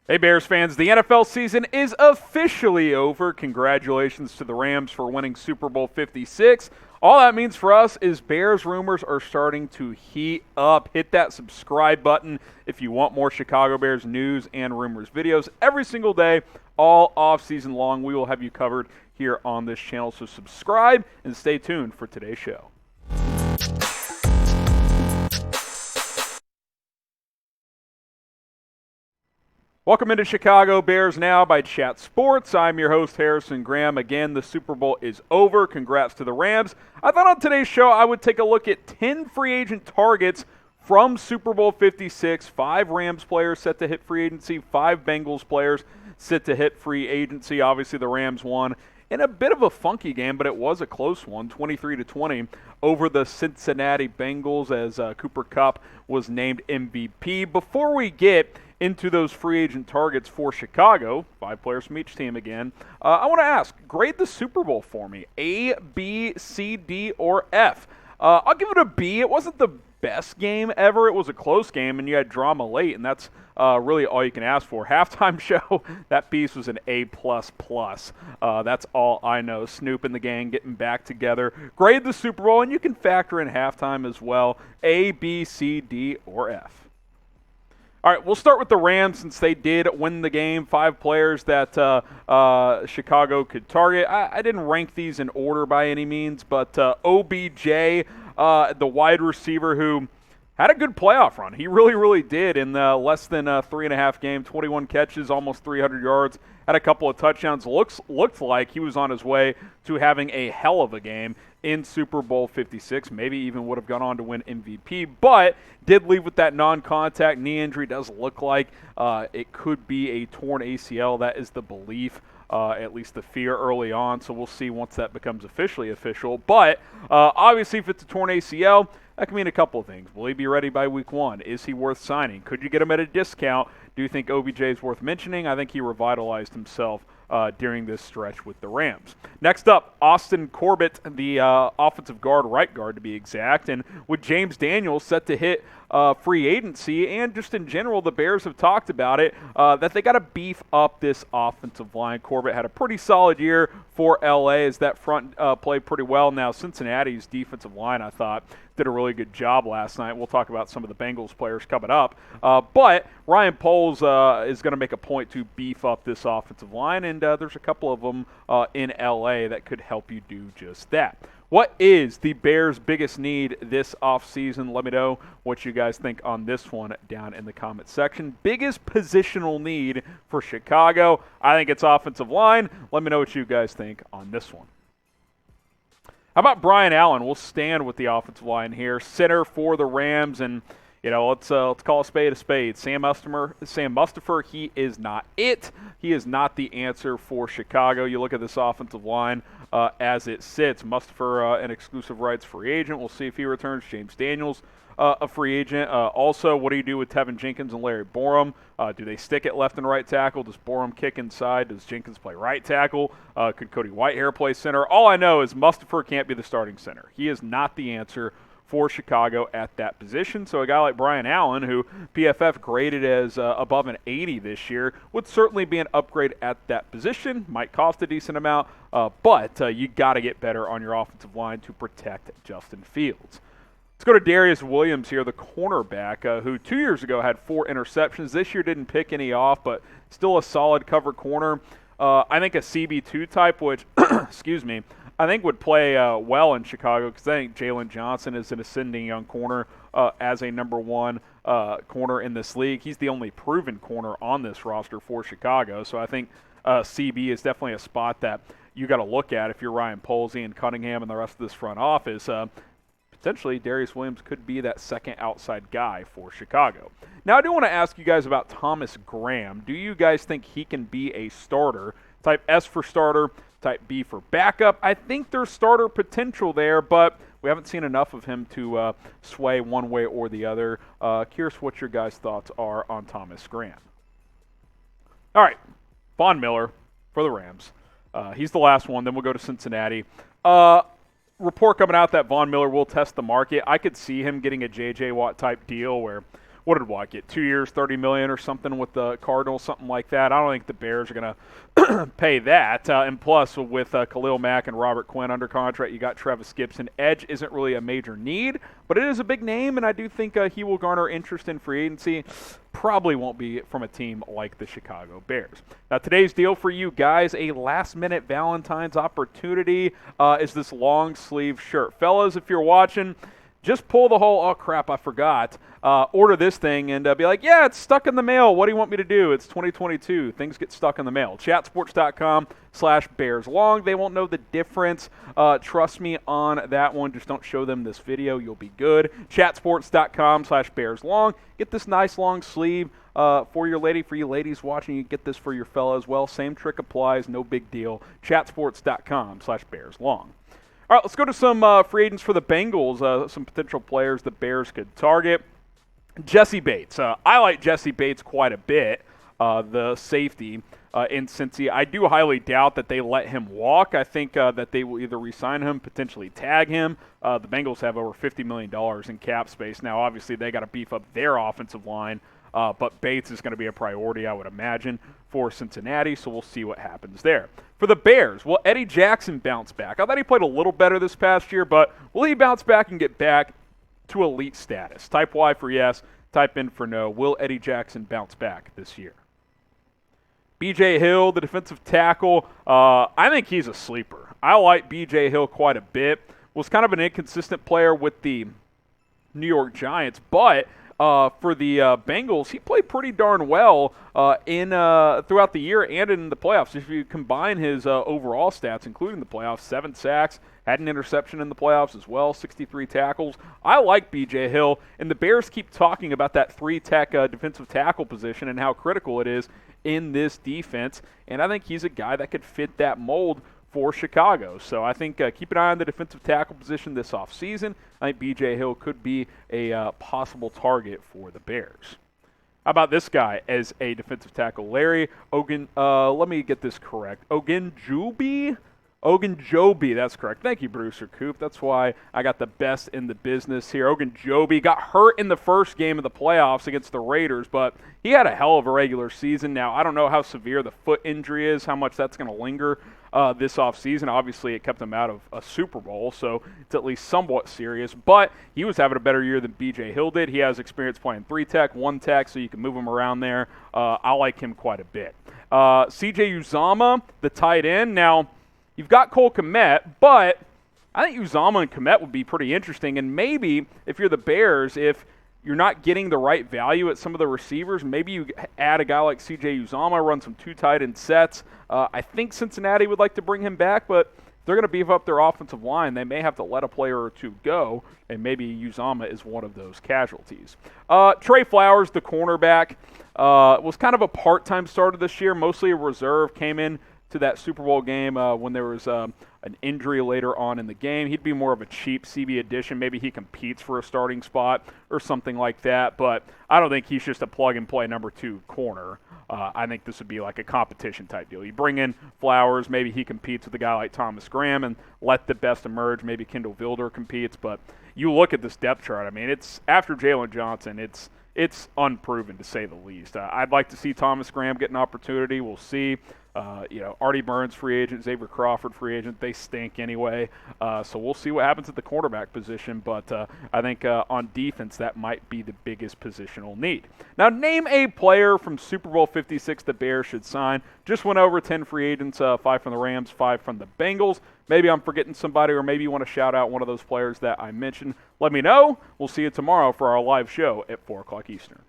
Hey Bears fans, the NFL season is officially over. Congratulations to the Rams for winning Super Bowl 56. All that means for us is Bears rumors are starting to heat up. Hit that subscribe button if you want more Chicago Bears news and rumors videos every single day, all off season long. We will have you covered here on this channel, so subscribe and stay tuned for today's show. Welcome into Chicago Bears Now by Chat Sports. I'm your host, Harrison Graham. Again, the Super Bowl is over. Congrats to the Rams. I thought on today's show I would take a look at 10 free agent targets from Super Bowl 56. 5 Rams players set to hit free agency, 5 Bengals players set to hit free agency. Obviously, the Rams won in a bit of a funky game, but it was a close one, 23-20 over the Cincinnati Bengals as Cooper Kupp was named MVP. Before we get into those free agent targets for Chicago, 5 players from each team again, I want to ask, grade the Super Bowl for me, A, B, C, D, or F. I'll give it a B. It wasn't the best game ever. It was a close game, and you had drama late, and that's really all you can ask for. Halftime show, that piece was an A++. That's all I know. Snoop and the gang getting back together. Grade the Super Bowl, and you can factor in halftime as well. A, B, C, D, or F. All right, we'll start with the Rams since they did win the game. 5 players that Chicago could target. I didn't rank these in order by any means, but OBJ, the wide receiver who had a good playoff run. He really, really did in less than 3.5 games, 21 catches, almost 300 yards, had a couple of touchdowns. Looked like he was on his way to having a hell of a game in Super Bowl 56. Maybe even would have gone on to win MVP, but did leave with that non-contact knee injury. Does look like it could be a torn ACL. That is the belief, at least the fear early on. So we'll see once that becomes officially official. But obviously, if it's a torn ACL, that can mean a couple of things. Will he be ready by week 1? Is he worth signing? Could you get him at a discount? Do you think OBJ is worth mentioning? I think he revitalized himself during this stretch with the Rams. Next up, Austin Corbett, the offensive guard, right guard to be exact, and with James Daniels set to hit free agency, and just in general, the Bears have talked about it, that they got to beef up this offensive line. Corbett had a pretty solid year for LA as that front played pretty well. Now, Cincinnati's defensive line, I thought, did a really good job last night. We'll talk about some of the Bengals players coming up. But Ryan Poles is going to make a point to beef up this offensive line, and there's a couple of them in LA that could help you do just that. What is the Bears' biggest need this offseason? Let me know what you guys think on this one down in the comment section. Biggest positional need for Chicago? I think it's offensive line. Let me know what you guys think on this one. How about Brian Allen? We'll stand with the offensive line here. Center for the Rams, and let's call a spade a spade. Sam Mustipher, he is not it. He is not the answer for Chicago. You look at this offensive line as it sits. Mustipher, an exclusive rights free agent. We'll see if he returns. James Daniels, a free agent. Also, what do you do with Tevin Jenkins and Larry Borom? Do they stick at left and right tackle? Does Borom kick inside? Does Jenkins play right tackle? Could Cody Whitehair play center? All I know is Mustipher can't be the starting center. He is not the answer for Chicago at that position. So a guy like Brian Allen, who PFF graded as above an 80 this year, would certainly be an upgrade at that position. Might cost a decent amount, but you got to get better on your offensive line to protect Justin Fields. Let's go to Darius Williams here, the cornerback, who 2 years ago had 4 interceptions. This year didn't pick any off, but still a solid cover corner. I think a CB2 type, which, excuse me, I think would play well in Chicago because I think Jalen Johnson is an ascending young corner as a number 1 corner in this league. He's the only proven corner on this roster for Chicago, so I think CB is definitely a spot that you got to look at if you're Ryan Poles, Ian Cunningham, and the rest of this front office. Potentially, Darius Williams could be that second outside guy for Chicago. Now, I do want to ask you guys about Thomas Graham. Do you guys think he can be a starter? Type S for starter, type B for backup. I think there's starter potential there, but we haven't seen enough of him to sway one way or the other. Curious what your guys' thoughts are on Thomas Graham. All right, Von Miller for the Rams. He's the last one. Then we'll go to Cincinnati. Report coming out that Von Miller will test the market. I could see him getting a J.J. Watt type deal where what did Watt get? 2 years, $30 million or something with the Cardinals, something like that. I don't think the Bears are going to pay that. And plus, with Khalil Mack and Robert Quinn under contract, you got Travis Gibson. Edge isn't really a major need, but it is a big name, and I do think he will garner interest in free agency. Probably won't be from a team like the Chicago Bears. Now, today's deal for you guys, a last-minute Valentine's opportunity, is this long-sleeve shirt. Fellas, if you're watching, just pull the whole, oh crap, I forgot, order this thing and be like, yeah, it's stuck in the mail. What do you want me to do? It's 2022. Things get stuck in the mail. Chatsports.com/BearsLong. They won't know the difference. Trust me on that one. Just don't show them this video. You'll be good. Chatsports.com/BearsLong. Get this nice long sleeve for your lady, for you ladies watching. You get this for your fella as well. Same trick applies. No big deal. Chatsports.com/BearsLong. All right, let's go to some free agents for the Bengals, some potential players the Bears could target. Jessie Bates. I like Jessie Bates quite a bit, the safety in Cincy. I do highly doubt that they let him walk. I think that they will either re-sign him, potentially tag him. The Bengals have over $50 million in cap space. Now, obviously, they got to beef up their offensive line, but Bates is going to be a priority, I would imagine, for Cincinnati, so we'll see what happens there. For the Bears, will Eddie Jackson bounce back? I thought he played a little better this past year, but will he bounce back and get back to elite status? Type Y for yes, type in for no. Will Eddie Jackson bounce back this year? BJ Hill, the defensive tackle, I think he's a sleeper. I like BJ Hill quite a bit. Was kind of an inconsistent player with the New York Giants, but for the Bengals, he played pretty darn well throughout the year and in the playoffs. If you combine his overall stats, including the playoffs, 7 sacks, had an interception in the playoffs as well, 63 tackles. I like B.J. Hill, and the Bears keep talking about that 3-tech defensive tackle position and how critical it is in this defense, and I think he's a guy that could fit that mold for Chicago. So I think keep an eye on the defensive tackle position this offseason. I think B.J. Hill could be a possible target for the Bears. How about this guy as a defensive tackle? Larry let me get this correct. Ogunjobi, that's correct. Thank you, Brewster Coop. That's why I got the best in the business here. Ogunjobi got hurt in the first game of the playoffs against the Raiders, but he had a hell of a regular season. Now, I don't know how severe the foot injury is, how much that's going to linger this offseason. Obviously, it kept him out of a Super Bowl, so it's at least somewhat serious. But he was having a better year than B.J. Hill did. He has experience playing 3-tech, 1-tech, so you can move him around there. I like him quite a bit. C.J. Uzomah, the tight end. Now, you've got Cole Kmet, but I think Uzomah and Kmet would be pretty interesting. And maybe if you're the Bears, if you're not getting the right value at some of the receivers, maybe you add a guy like C.J. Uzomah, run some 2 tight end sets. I think Cincinnati would like to bring him back, but if they're going to beef up their offensive line, they may have to let a player or two go, and maybe Uzomah is one of those casualties. Trey Flowers, the cornerback, was kind of a part-time starter this year, mostly a reserve, came in to that Super Bowl game when there was an injury later on in the game. He'd be more of a cheap CB addition. Maybe he competes for a starting spot or something like that, but I don't think he's just a plug-and-play number 2 corner. I think this would be like a competition type deal. You bring in Flowers, maybe he competes with a guy like Thomas Graham and let the best emerge. Maybe Kendall Vilder competes, but you look at this depth chart. I mean, it's after Jalen Johnson, it's unproven to say the least. I'd like to see Thomas Graham get an opportunity. We'll see. Artie Burns, free agent, Xavier Crawford, free agent. They stink anyway. So we'll see what happens at the quarterback position. But I think on defense, that might be the biggest positional need. Now, name a player from Super Bowl 56 the Bears should sign. Just went over 10 free agents, 5 from the Rams, 5 from the Bengals. Maybe I'm forgetting somebody, or maybe you want to shout out one of those players that I mentioned. Let me know. We'll see you tomorrow for our live show at 4 o'clock Eastern.